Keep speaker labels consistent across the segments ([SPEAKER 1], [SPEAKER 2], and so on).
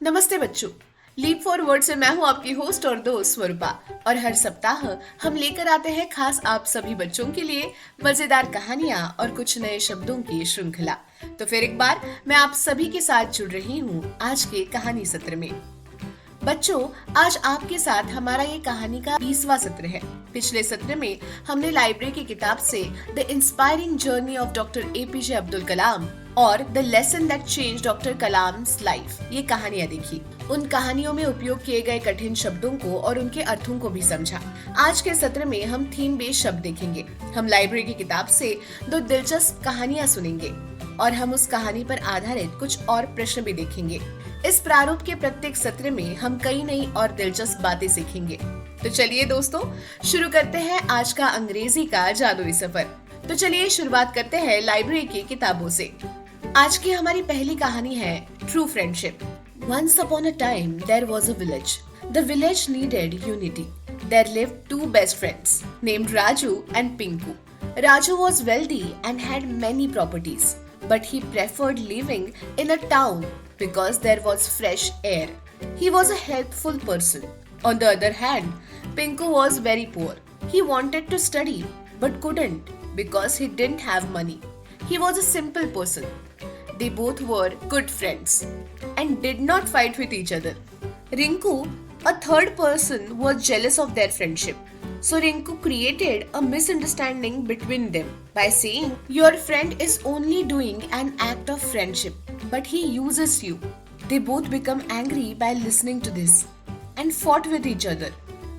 [SPEAKER 1] नमस्ते बच्चों। Leap forward से मैं हूं आपकी होस्ट और दोस्त स्वरूपा। और हर सप्ताह हम लेकर आते हैं खास आप सभी बच्चों के लिए मजेदार कहानियां और कुछ नए शब्दों की श्रृंखला। तो फिर एक बार मैं आप सभी के साथ जुड़ रही हूं आज के कहानी सत्र में। बच्चों, आज आपके साथ हमारा ये कहानी का 20वां सत्र है। पिछले सत्र में हमने लाइब्रेरी की किताब से the inspiring journey of doctor APJ Abdul Kalam और the lesson that change doctor Kalam's life ये कहानियां देखी। उन कहानियों में उपयोग किए गए कठिन शब्दों को और उनके अर्थों को भी समझा। आज के सत्र में हम थीम बेस्ड शब्द देखेंगे। हम लाइब्रेरी की किताब से 2 दिलचस्प कहानियां सुनेंगे और हम उस कहानी पर आधारित कुछ और प्रश्न भी देखेंगे। इस प्रारूप के प्रत्येक सत्र में हम कई नई और दिलचस्प बातें सीखेंगे। तो चलिए दोस्तों, शुरू करते हैं आज का अंग्रेजी का जादुई सफर। तो चलिए शुरुआत करते हैं लाइब्रेरी की किताबों से। आज की हमारी पहली कहानी है true friendship. Once upon a time there was a village. The village needed unity. There lived 2 best friends named Raju and Pinku. Raju was wealthy and had many properties, but he preferred living in a town because there was fresh air. He was a helpful person. On the other hand, Pinku was very poor. He wanted to study but couldn't because he didn't have money. He was a simple person. They both were good friends and did not fight with each other. Rinku, a third person, was jealous of their friendship. So Rinku created a misunderstanding between them by saying, "Your friend is only doing an act of friendship, but he uses you." They both become angry by listening to this and fought with each other.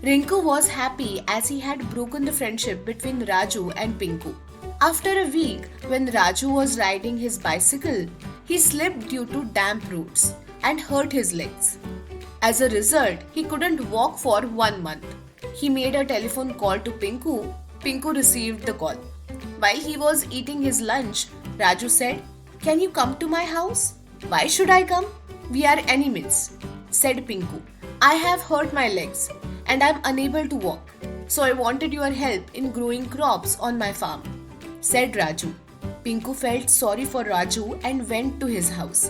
[SPEAKER 1] Rinku was happy as he had broken the friendship between Raju and Pinku. After a week, when Raju was riding his bicycle, he slipped due to damp roads and hurt his legs. As a result, he couldn't walk for 1 month. He made a telephone call to Pinku. Pinku received the call. While he was eating his lunch, Raju said, "Can you come to my house?" "Why should I come? We are enemies," said Pinku. "I have hurt my legs and I'm unable to walk. So I wanted your help in growing crops on my farm," said Raju. Pinku felt sorry for Raju and went to his house.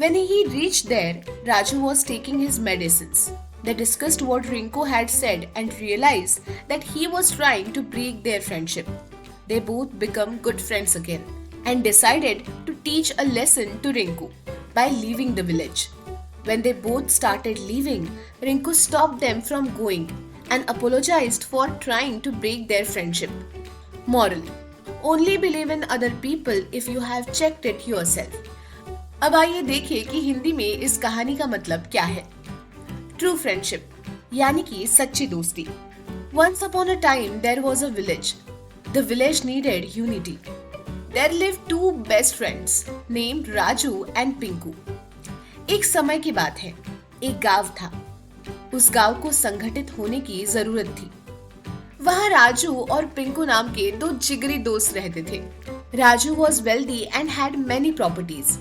[SPEAKER 1] When he reached there, Raju was taking his medicines. They discussed what Rinku had said and realized that he was trying to break their friendship. They both became good friends again and decided to teach a lesson to Rinku by leaving the village. When they both started leaving, Rinku stopped them from going and apologized for trying to break their friendship. Moral: Only believe in other people if you have checked it yourself. अब आइए देखें कि हिंदी में इस कहानी का मतलब क्या है। ट्रू फ्रेंडशिप यानी कि सच्ची दोस्ती। Once upon a time there was a village. The village needed unity. There lived 2 best friends named Raju and Pinku. एक समय की बात है, एक गांव था। उस गांव को संगठित होने की जरूरत थी। वहाँ राजू और पिंकू नाम के 2 जिगरी दोस्त रहते थे। Raju was wealthy and had many properties,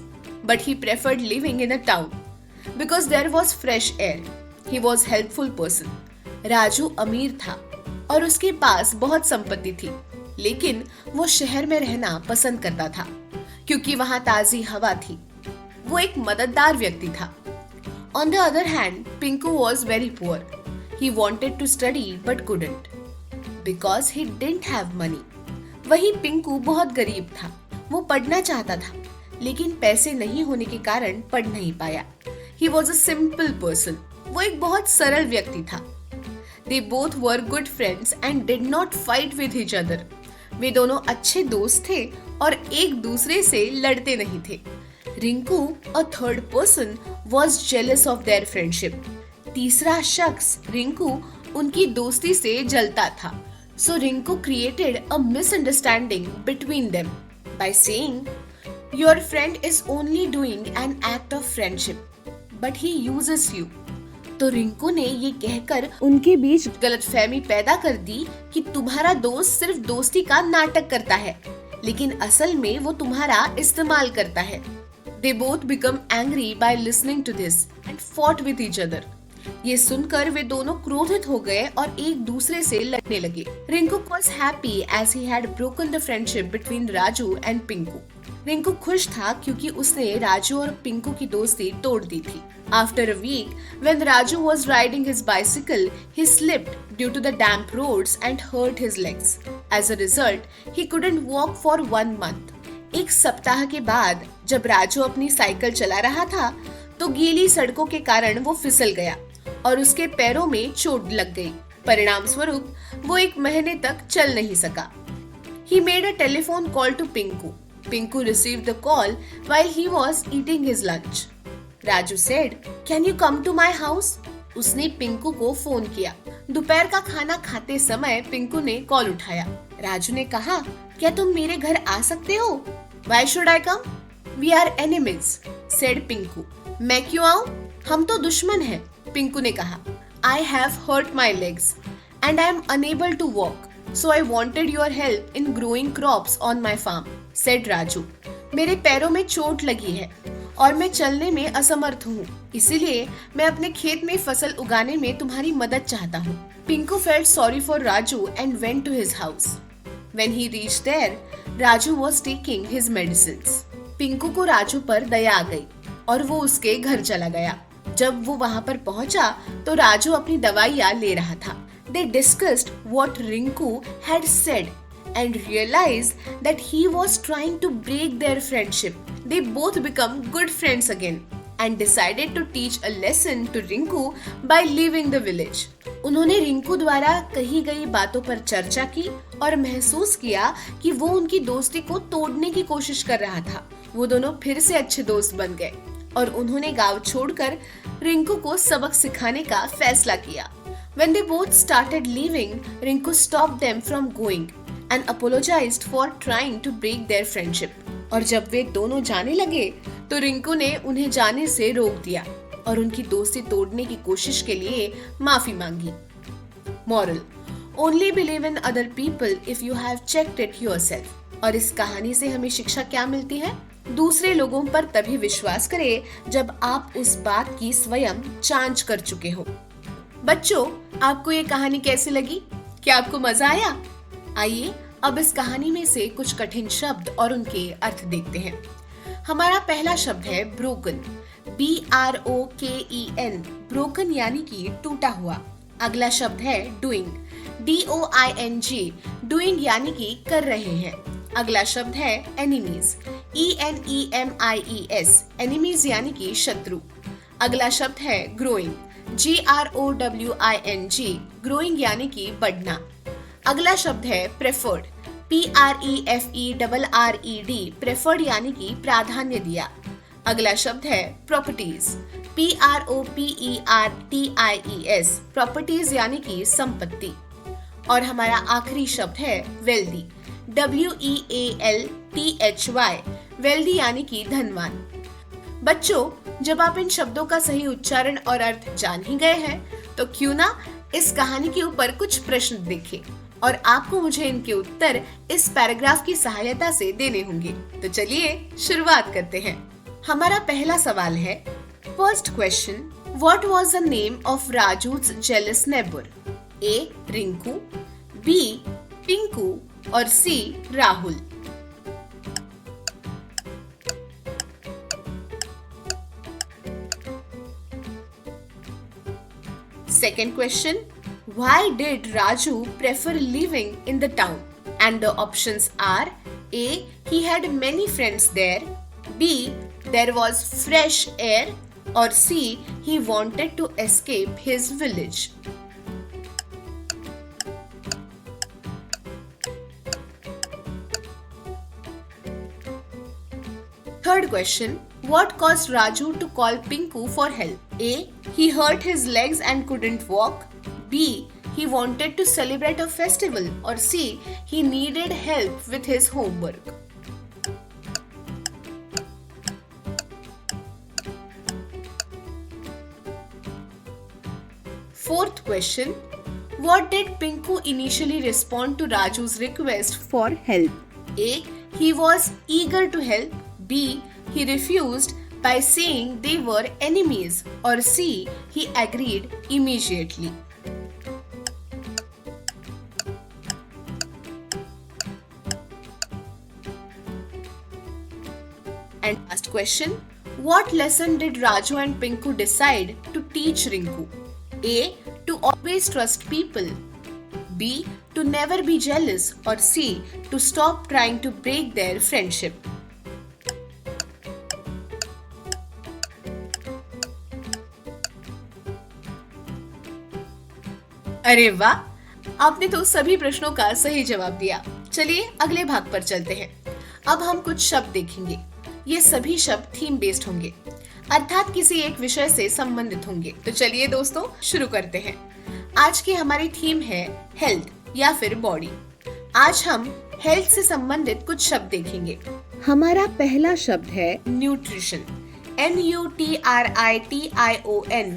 [SPEAKER 1] but he preferred living in a town because there was fresh air. He was helpful person. Raju अमीर था और उसके पास बहुत संपत्ति थी, लेकिन वो शहर में रहना पसंद करता था क्योंकि वहाँ ताजी हवा थी। वो एक मददगार व्यक्ति था। On the other hand, Pinku was very poor. He wanted to study but couldn't because he didn't have money. वही पिंकू बहुत गरीब था। वो पढ़ना चाहता था, लेकिन पैसे नहीं होने के कारण पढ़ नहीं पाया। He was a simple person. वो एक बहुत सरल व्यक्ति था। They both were good friends and did not fight with each other. वे दोनों अच्छे दोस्त थे और एक दूसरे से लड़ते नहीं थे। Rinku, a third person, was jealous of their friendship. तीसरा शख्स रिंकू उनकी दोस्ती से जलता था। So Rinku created a misunderstanding between them by saying, "Your friend is only doing an act of friendship, but he uses you." तो रिंकू ने ये कहकर उनके बीच गलतफहमी पैदा कर दी कि तुम्हारा दोस्त सिर्फ दोस्ती का नाटक करता है, लेकिन असल में वो तुम्हारा इस्तेमाल करता है। They both become angry by listening to this and fought with each other. ये सुनकर वे दोनों क्रोधित हो गए और एक दूसरे से लड़ने लगे। Rinku was happy as he had broken the friendship between Raju and Pinku. Rinku खुश था क्योंकि उसने राजू और पिंकू की दोस्ती तोड़ दी थी। After a week, when Raju was riding his bicycle, he slipped due to the damp roads and hurt his legs. As a result, he couldn't walk for 1 month. एक सप्ताह के बाद जब राजू अपनी साइकिल चला रहा था, तो गीली सड़कों के कारण वो फिसल गया और उसके पैरों में चोट लग गई। परिणाम स्वरूप वो 1 महीने तक चल नहीं सका। He made a telephone call to Pinku. Pinku received the call while he was eating his lunch. Raju said, "Can you come to my house?" उसने पिंकू को फोन किया। दोपहर का खाना खाते समय पिंकू ने कॉल उठाया। राजू ने कहा, क्या तुम मेरे घर आ सकते हो? Why should I come? We are enemies, said Pinku. मैं क्यों आऊं? हम तो दुश्मन हैं, पिंकू ने कहा। I have hurt my legs and I am unable to walk, so I wanted your help in growing crops on my farm, said Raju. मेरे पैरों में चोट लगी है और मैं चलने में असमर्थ हूँ, इसीलिए मैं अपने खेत में फसल उगाने में तुम्हारी मदद चाहता हूँ। Pinku felt sorry for Raju and went to his house. When he reached there, Raju was taking his medicines. Pinku को राजू पर दया आ गई और वो उसके घर चला गया। जब वो वहाँ पर पहुँचा तो राजू अपनी दवाइयाँ ले रहा था। They discussed what Rinku had said and realized that he was trying to break their friendship. They both become good friends again and decided to teach a lesson to Rinku by leaving the village. उन्होंने रिंकू द्वारा कही गई बातों पर चर्चा की और महसूस किया कि वो उनकी दोस्ती को तोड़ने की कोशिश कर रहा था। वो दोनों फिर से अच्छे दोस्त बन गए और उन्होंने गांव छोड़कर रिंकू को सबक सिखाने का फैसला किया। When they both started leaving, Rinku stopped them from going and apologized for trying to break their friendship. और जब वे दोनों जाने लगे, तो रिंकू ने उन्हें जाने से रोक दिया और उनकी दोस्ती तोड़ने की कोशिश के लिए माफी मांगी। Moral: Only believe in other people if you have checked it yourself. और इस कहानी से हमें शिक्षा क्या मिलती है? दूसरे लोगों पर तभी विश्वास करें जब आप उस बात की स्वयं जांच कर चुके हो। बच्चों, आपको ये कहानी कैसी लगी? क्या आपको मजा आया? आइए अब इस कहानी में से कुछ कठिन शब्द और उनके अर्थ देखते हैं। हमारा पहला शब्द है ब्रोकन। BROKEN, ब्रोकन यानी कि टूटा हुआ। अगला शब्द है डूइंग। DOING, डूइंग यानी कि कर रहे हैं। अगला शब्द है एनिमीज। ENEMIES, एनिमीज यानी कि शत्रु। अगला शब्द है ग्रोइंग। GROWING, ग्रोइंग यानी कि बढ़ना। अगला शब्द है प्रेफर्ड। PREFERRED, प्रेफर्ड यानी कि प्राधान्य दिया। अगला शब्द है प्रॉपर्टीज। PROPERTIES, प्रॉपर्टीज यानी कि संपत्ति। और हमारा आखिरी शब्द है वेल्दी। WEALTHY, वेल्दी यानी कि धनवान। बच्चों, जब आप इन शब्दों का सही उच्चारण और अर्थ जान ही गए हैं, तो क्यों ना इस कहानी के ऊपर कुछ प्रश्न देखें और आपको मुझे इनके उत्तर इस पैराग्राफ की सहायता से देने होंगे। तो चलिए शुरुआत करते हैं। हमारा पहला सवाल है, first question, what was the name of Raju's jealous neighbor? A. Rinku, B. Pinku और C. Rahul. Second question, why did Raju prefer living in the town? And the options are A. He had many friends there, B. There was fresh air, or C. He wanted to escape his village. Third question, what caused Raju to call Pinku for help? A. He hurt his legs and couldn't walk. B. He wanted to celebrate a festival. Or C. He needed help with his homework. Fourth question, what did Pinku initially respond to Raju's request for help? A. He was eager to help. B. He refused by saying they were enemies. Or C. He agreed immediately. And last question, What lesson did Raju and Pinku decide to teach Rinku? A. To always trust people. B. To never be jealous. Or C. To stop trying to break their friendship. अरे वाह, आपने तो सभी प्रश्नों का सही जवाब दिया। चलिए अगले भाग पर चलते हैं। अब हम कुछ शब्द देखेंगे। ये सभी शब्द थीम बेस्ड होंगे, अर्थात किसी एक विषय से संबंधित होंगे। तो चलिए दोस्तों शुरू करते हैं। आज की हमारी थीम है हेल्थ या फिर बॉडी। आज हम हेल्थ से संबंधित कुछ शब्द देखेंगे। हमारा पहला शब्द है न्यूट्रिशन। NUTRITION।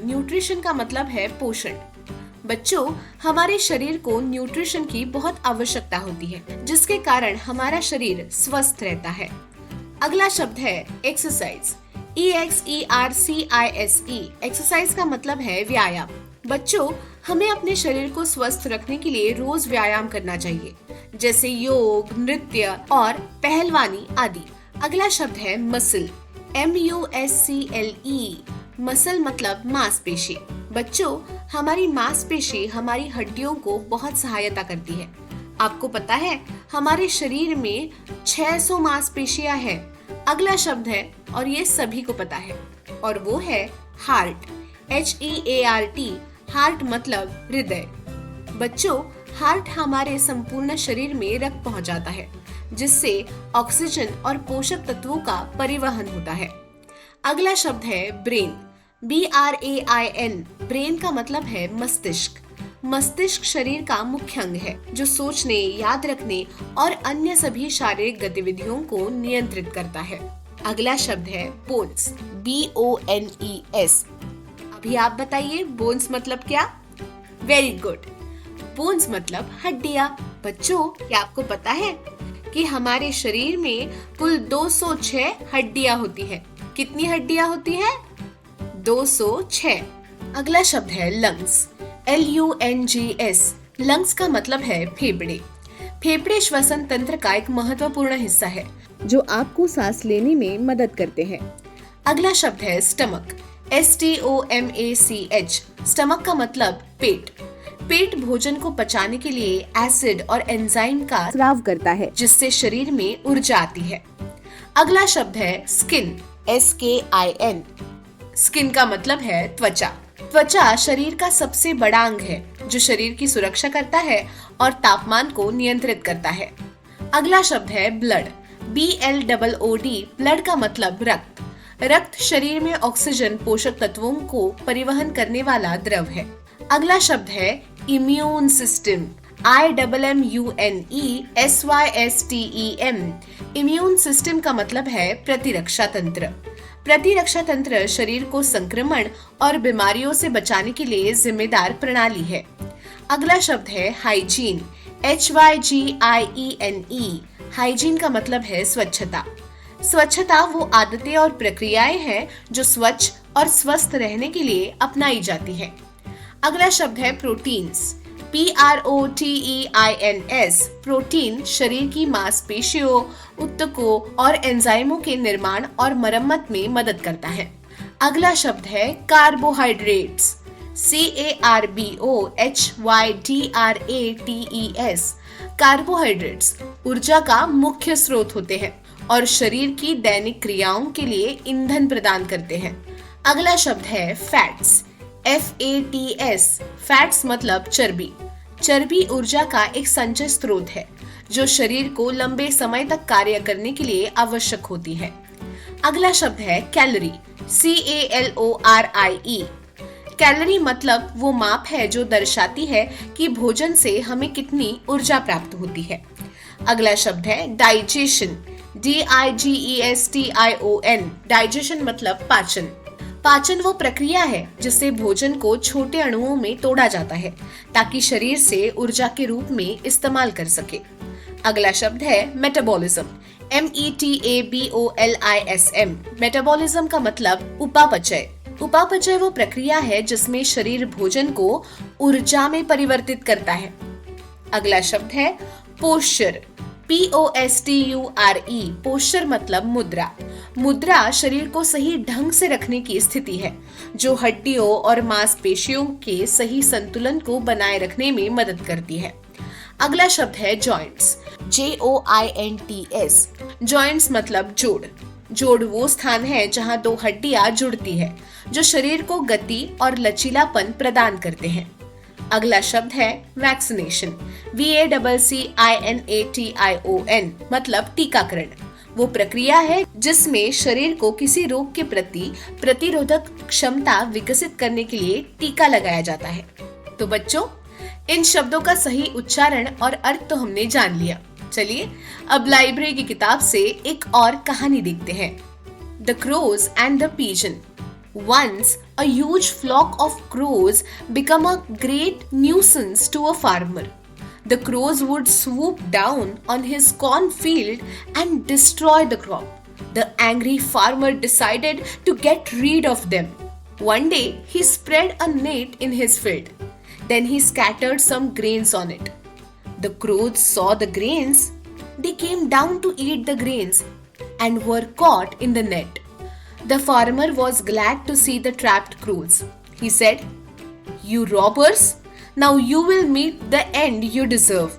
[SPEAKER 1] न्यूट्रिशन का मतलब है पोषण। बच्चों, हमारे शरीर को न्यूट्रिशन की बहुत आवश्यकता होती है, जिसके कारण हमारा शरीर स्वस्थ रहता है। अगला शब्द है एक्सरसाइज। EXERCISE। एक्सरसाइज का मतलब है व्यायाम। बच्चों, हमें अपने शरीर को स्वस्थ रखने के लिए रोज व्यायाम करना चाहिए, जैसे योग, नृत्य और पहलवानी आदि। अगला शब्द है मसल। MUSCLE। मसल मतलब मांसपेशी। बच्चों, हमारी मांसपेशी हमारी हड्डियों को बहुत सहायता करती है। आपको पता है हमारे शरीर में 600 मांसपेशियां हैं। अगला शब्द है और ये सभी को पता है, और वो है हार्ट। HEART। हार्ट मतलब हृदय। बच्चों, हार्ट हमारे संपूर्ण शरीर में रक्त पहुंचाता है, जिससे ऑक्सीजन और पोषक तत्वों का परिवहन होता है। अगला शब्द है ब्रेन। BRAIN। ब्रेन का मतलब है मस्तिष्क। मस्तिष्क शरीर का मुख्य अंग है, जो सोचने, याद रखने और अन्य सभी शारीरिक गतिविधियों को नियंत्रित करता है। अगला शब्द है बोन्स। BONES। अभी आप बताइए बोन्स मतलब क्या? वेरी गुड, बोन्स मतलब हड्डियां। बच्चों, क्या आपको पता है कि हमारे शरीर में कुल 206 हड्डियां होती हैं? कितनी हड्डियां होती हैं? 206। अगला शब्द है लंग्स। LUNGS। लंग्स का मतलब है फेफड़े। फेफड़े श्वसन तंत्र का एक महत्वपूर्ण हिस्सा है, जो आपको सांस लेने में मदद करते हैं। अगला शब्द है स्टमक। STOMACH। स्टमक का मतलब पेट। पेट भोजन को पचाने के लिए एसिड और एंजाइम का स्राव करता है, जिससे शरीर में ऊर्जा आती है। अगला शब्द है स्किन। SKIN। स्किन का मतलब है त्वचा। त्वचा शरीर का सबसे बड़ा अंग है, जो शरीर की सुरक्षा करता है और तापमान को नियंत्रित करता है। अगला शब्द है ब्लड। BLOOD। ब्लड का मतलब रक्त। रक्त शरीर में ऑक्सीजन, पोषक तत्वों को परिवहन करने वाला द्रव है। अगला शब्द है immune system. IMMUNESYSTEM। Immune system का मतलब है प्रतिरक्षा तंत्र। प्रतिरक्षा तंत्र शरीर को संक्रमण और बीमारियों से बचाने के लिए जिम्मेदार प्रणाली है। अगला शब्द है हाइजीन। HYGIENE। हाइजीन का मतलब है स्वच्छता। स्वच्छता वो आदतें और प्रक्रियाएं हैं जो स्वच्छ और स्वस्थ रहने के लिए अपनाई जाती हैं। अगला शब्द है प्रोटीन्स। PROTEINS। प्रोटीन शरीर की मांसपेशियों, ऊतकों और एंजाइमों के निर्माण और मरम्मत में मदद करता है। अगला शब्द है कार्बोहाइड्रेट्स। CARBOHYDRATES। कार्बोहाइड्रेट्स ऊर्जा का मुख्य स्रोत होते हैं और शरीर की दैनिक क्रियाओं के लिए ईंधन प्रदान करते हैं। अगला शब्द है फैट्स। FATS। फैट्स मतलब चर्बी। चर्बी ऊर्जा का एक संचय स्रोत है, जो शरीर को लंबे समय तक कार्य करने के लिए आवश्यक होती है। अगला शब्द है कैलोरी। CALORIE। कैलोरी मतलब वो माप है जो दर्शाती है कि भोजन से हमें कितनी ऊर्जा प्राप्त होती है। अगला शब्द है डाइजेशन। DIGESTION। डाइजेशन मतलब पाचन। पाचन वो प्रक्रिया है जिससे भोजन को छोटे अणुओं में तोड़ा जाता है, ताकि शरीर से ऊर्जा के रूप में इस्तेमाल कर सके। अगला शब्द है मेटाबॉलिज्म। METABOLISM। मेटाबॉलिज्म का मतलब उपापचय। उपापचय वो प्रक्रिया है जिसमें शरीर भोजन को ऊर्जा में परिवर्तित करता है। अगला शब्द है पोस्चर। POSTURE। पोस्चर मतलब मुद्रा। मुद्रा शरीर को सही ढंग से रखने की स्थिति है जो हड्डियों और मांसपेशियों के सही संतुलन को बनाए रखने में मदद करती है। अगला शब्द है जॉइंट्स। JOINTS। जॉइंट्स मतलब जोड़। जोड़ वो स्थान है जहां दो हड्डियां जुड़ती है जो शरीर को गति और लचीलापन प्रदान करते हैं। अगला शब्द है वैक्सीनेशन। VACCINATION मतलब टीकाकरण। वो प्रक्रिया है जिसमें शरीर को किसी रोग के प्रति प्रतिरोधक क्षमता विकसित करने के लिए टीका लगाया जाता है। तो बच्चों, इन शब्दों का सही उच्चारण और अर्थ तो हमने जान लिया। चलिए अब लाइब्रेरी की किताब से एक और कहानी देखते हैं। The crows and the pigeon. Once a huge flock of crows became a great nuisance to a farmer. The crows would swoop down on his cornfield and destroy the crop. The angry farmer decided to get rid of them. One day, he spread a net in his field. Then he scattered some grains on it. The crows saw the grains. They came down to eat the grains and were caught in the net. The farmer was glad to see the trapped crows. He said, "You robbers! Now you will meet the end you deserve."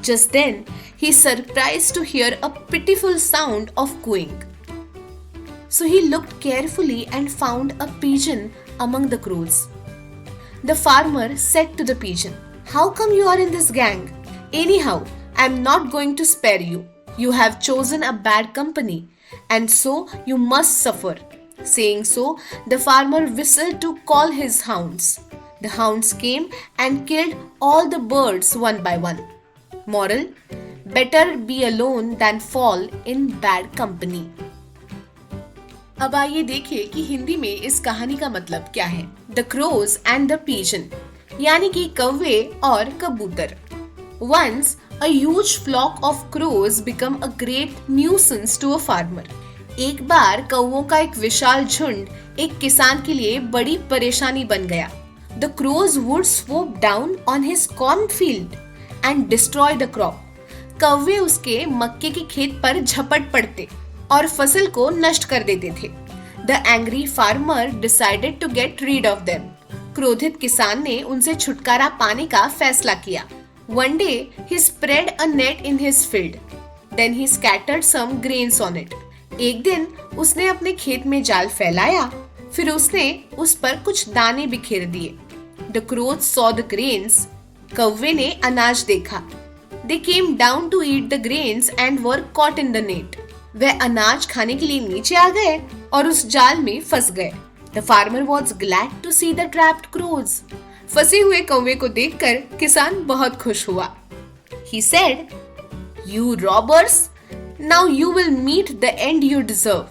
[SPEAKER 1] Just then, he surprised to hear a pitiful sound of cooing. So he looked carefully and found a pigeon among the crows. The farmer said to the pigeon, "How come you are in this gang? Anyhow, I am not going to spare you. You have chosen a bad company, and so you must suffer." Saying so, the farmer whistled to call his hounds. The hounds came and killed all the birds one by one. Moral: better be alone than fall in bad company. अब आइए देखिए कि हिंदी में इस कहानी का मतलब क्या है। The crows and the pigeon यानी कि कौवे और कबूतर। Once a huge flock of crows became a great nuisance to a farmer. एक बार कौवों का एक विशाल झुंड एक किसान के लिए बड़ी परेशानी बन गया। The crows would swoop down on his cornfield and destroy the crop. कौवे उसके मक्के के खेत पर झपट पड़ते और फसल को नष्ट कर देते थे। The angry farmer decided to get rid of them. क्रोधित किसान ने उनसे छुटकारा पाने का फैसला किया। One day he spread a net in his field. Then he scattered some grains on it. एक दिन उसने अपने खेत में जाल फैलाया, फिर उसने उस पर कुछ दाने बिखेर दिए। The crows saw the grains. कौवे ने अनाज देखा। They came down to eat the grains and were caught in the net. वह अनाज खाने के लिए नीचे आ गए और उस जाल में फंस गए। The farmer was glad to see the trapped crows. फंसे हुए कौवे को देखकर किसान बहुत खुश हुआ। He said, "You robbers! Now you will meet the end you deserve."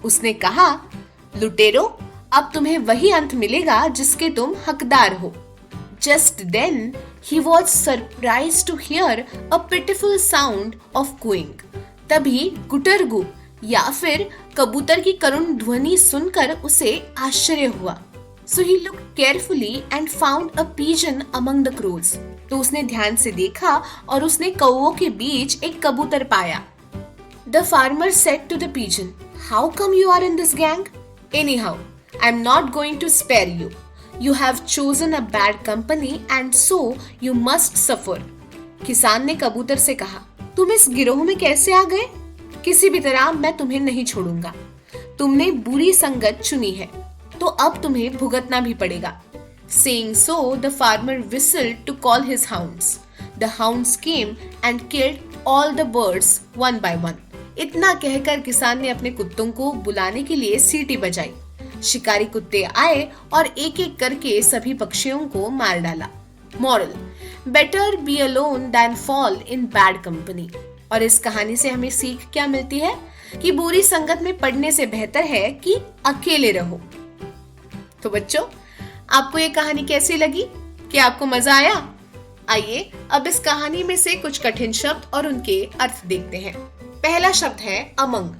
[SPEAKER 1] उसने कहा, लुटेरो, अब तुम्हें वही अंत मिलेगा जिसके तुम हकदार हो। Just then, he was surprised to hear a pitiful sound of cooing. तभी गुटरगु या फिर कबूतर की करुण ध्वनि सुनकर उसे आश्चर्य हुआ। So he looked carefully and found a pigeon among the crows. तो उसने ध्यान से देखा और उसने कौवों के बीच एक कबूतर पाया। The farmer said to the pigeon, "How come you are in this gang? Anyhow, I am not going to spare you. You have chosen a bad company and so you must suffer." किसान ने कबूतर से कहा, तुम इस गिरोह में कैसे आ गए? किसी भी तरह मैं तुम्हें नहीं छोड़ूंगा। तुमने बुरी संगत चुनी है, तो अब तुम्हें भुगतना भी पड़ेगा। Saying so, the farmer whistled to call his hounds. The hounds came and killed all the birds one by one. इतना कहकर किसान ने अपने कुत्तों को बुलाने के लिए सीटी बजाई। शिकारी कुत्ते आए और एक एक करके सभी पक्षियों को मार डाला। Moral: better be alone than fall in bad company. और इस कहानी से हमें सीख क्या मिलती है कि बुरी संगत में पड़ने से बेहतर है कि अकेले रहो। तो बच्चों, आपको ये कहानी कैसी लगी? क्या आपको मजा आया? आइए अब इस कहानी में से कुछ कठिन शब्द और उनके अर्थ देखते हैं। पहला शब्द है अमंग।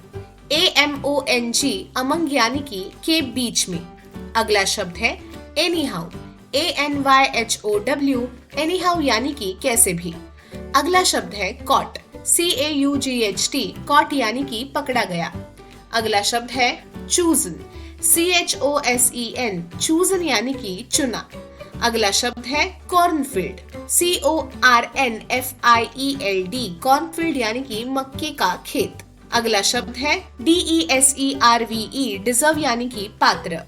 [SPEAKER 1] AMONG, अमंग यानी कि के बीच में। अगला शब्द है एनीहाउ। ANYHOW, एनीहाउ यानी कि कैसे भी। अगला शब्द है कॉट। CAUGHT, कॉट यानी कि पकड़ा गया। अगला शब्द है चूजन, CHOSEN, चूजन यानी कि चुना। अगला शब्द है कॉर्नफील्ड, CORNFIELD, कॉर्नफील्ड यानी कि मक्के का खेत। अगला शब्द है DESERVE, डिजर्व यानी कि पात्र।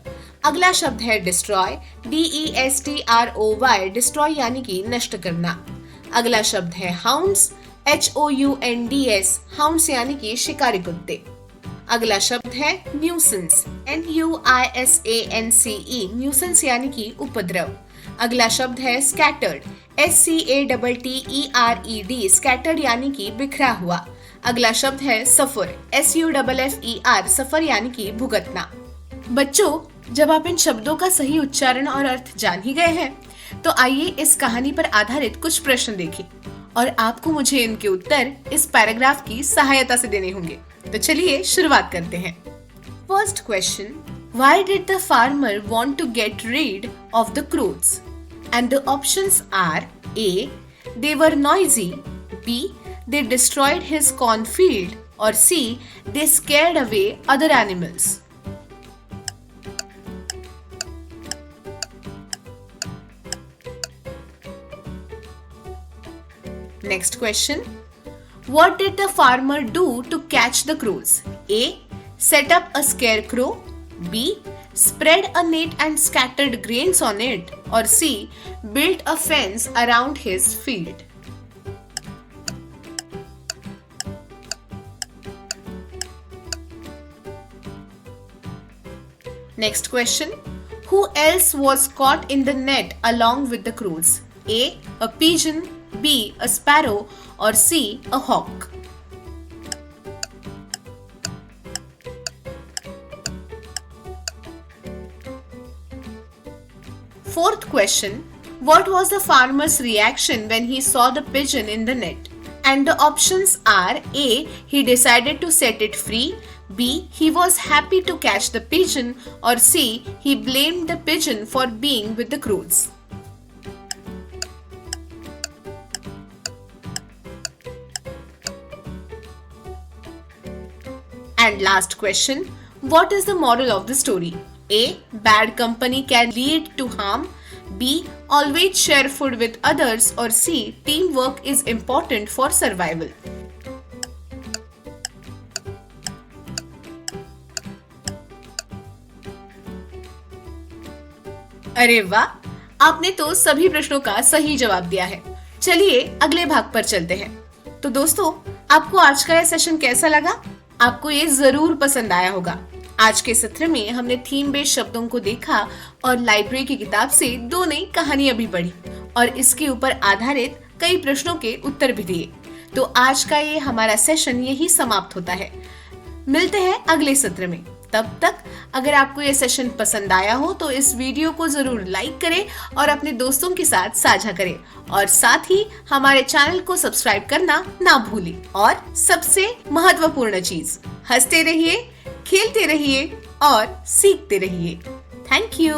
[SPEAKER 1] अगला शब्द है डिस्ट्रॉय, DESTROY, डिस्ट्रॉय यानी कि नष्ट करना। अगला शब्द है हाउंड्स, HOUNDS, हाउंड्स यानी कि शिकारी कुत्ते। अगला शब्द है न्यूसेंस, NUISANCE, न्यूसेंस यानी कि उपद्रव। अगला शब्द है स्कैटर्ड, SCATTERED, स्कैटर्ड यानी कि बिखरा हुआ। अगला शब्द है सफर, SUFFER, सफर यानी कि भुगतना। बच्चों, जब आप इन शब्दों का सही उच्चारण और अर्थ जान ही गए हैं, तो आइए इस कहानी पर आधारित कुछ प्रश्न देखें और आपको मुझे इनके उत्तर इस पैराग्राफ की सहायता से देने होंगे। तो चलिए शुरुआत करते हैं। First question, why did the farmer want to get rid of the crows? And the options are A, they were noisy, B, they destroyed his cornfield, or C, they scared away other animals. Next question, what did the farmer do to catch the crows? A, set up a scarecrow, B, spread a net and scattered grains on it, or C, built a fence around his field. Next question, who else was caught in the net along with the crows? A, a pigeon, B, a sparrow, or C, a hawk. Fourth question, what was the farmer's reaction when he saw the pigeon in the net? And the options are A, he decided to set it free, B, he was happy to catch the pigeon, or C, he blamed the pigeon for being with the crows. And last question, what is the moral of the story? A, bad company can lead to harm, B, always share food with others, or C, teamwork is important for survival. अरे वाह, आपने तो सभी प्रश्नों का सही जवाब दिया है। चलिए अगले भाग पर चलते हैं। तो दोस्तों, आपको आज का यह सेशन कैसा लगा? आपको ये जरूर पसंद आया होगा। आज के सत्र में हमने थीम बेस्ड शब्दों को देखा और लाइब्रेरी की किताब से 2 नई कहानियां भी पढ़ी और इसके ऊपर आधारित कई प्रश्नों के उत्तर भी दिए। तो आज का ये हमारा सेशन यही समाप्त होता है। मिलते हैं अगले सत्र में। तब तक अगर आपको ये सेशन पसंद आया हो तो इस वीडियो को जरूर लाइक करें और अपने दोस्तों के साथ साझा करें और साथ ही हमारे चैनल को सब्सक्राइब करना ना भूलें। और सबसे महत्वपूर्ण चीज, हंसते रहिए, खेलते रहिए और सीखते रहिए। Thank you.